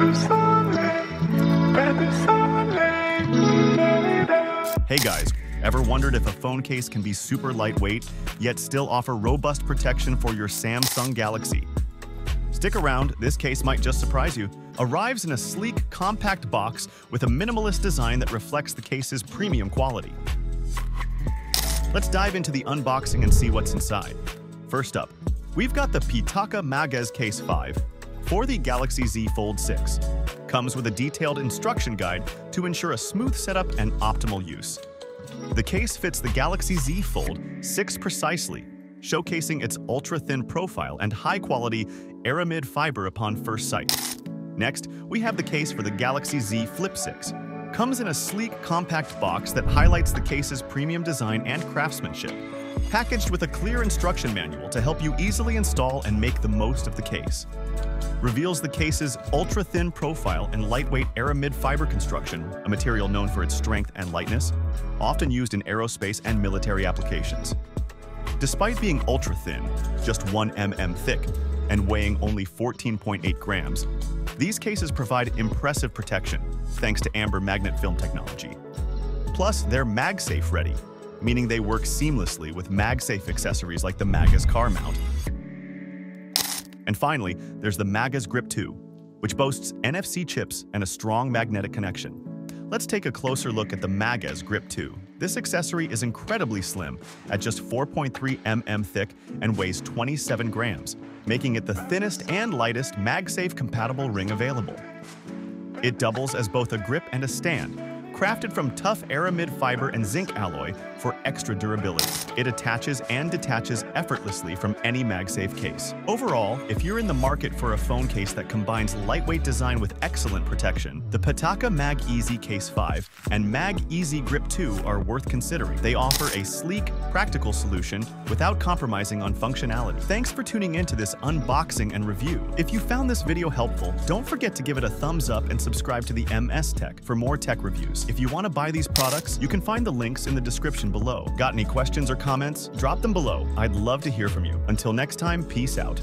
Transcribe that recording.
Hey guys, ever wondered if a phone case can be super lightweight, yet still offer robust protection for your Samsung Galaxy? Stick around, this case might just surprise you. Arrives in a sleek, compact box with a minimalist design that reflects the case's premium quality. Let's dive into the unboxing and see what's inside. First up, we've got the Pitaka MagEZ Case 5 for the Galaxy Z Fold 6. Comes with a detailed instruction guide to ensure a smooth setup and optimal use. The case fits the Galaxy Z Fold 6 precisely, showcasing its ultra-thin profile and high-quality AramidFiber upon first sight. Next, we have the case for the Galaxy Z Flip 6. Comes in a sleek, compact box that highlights the case's premium design and craftsmanship, packaged with a clear instruction manual to help you easily install and make the most of the case. Reveals the case's ultra-thin profile and lightweight AramidFiber construction, a material known for its strength and lightness, often used in aerospace and military applications. Despite being ultra-thin, just 1 mm thick, and weighing only 14.8 grams, these cases provide impressive protection thanks to amber magnet film technology. Plus, they're MagSafe ready, meaning they work seamlessly with MagSafe accessories like the MagEZ car mount. And finally, there's the MagEZ Grip 2, which boasts NFC chips and a strong magnetic connection. Let's take a closer look at the MagEZ Grip 2. This accessory is incredibly slim, at just 4.3 mm thick and weighs 27 grams, making it the thinnest and lightest MagSafe-compatible ring available. It doubles as both a grip and a stand, crafted from tough AramidFiber and zinc alloy for extra durability. It attaches and detaches effortlessly from any MagSafe case. Overall, if you're in the market for a phone case that combines lightweight design with excellent protection, the Pitaka MagEZ Case 5 and MagEZ Grip 2 are worth considering. They offer a sleek, practical solution without compromising on functionality. Thanks for tuning in to this unboxing and review. If you found this video helpful, don't forget to give it a thumbs up and subscribe to the MS Tech for more tech reviews. If you want to buy these products, you can find the links in the description below. Got any questions or comments? Drop them below. I'd love to hear from you. Until next time, peace out.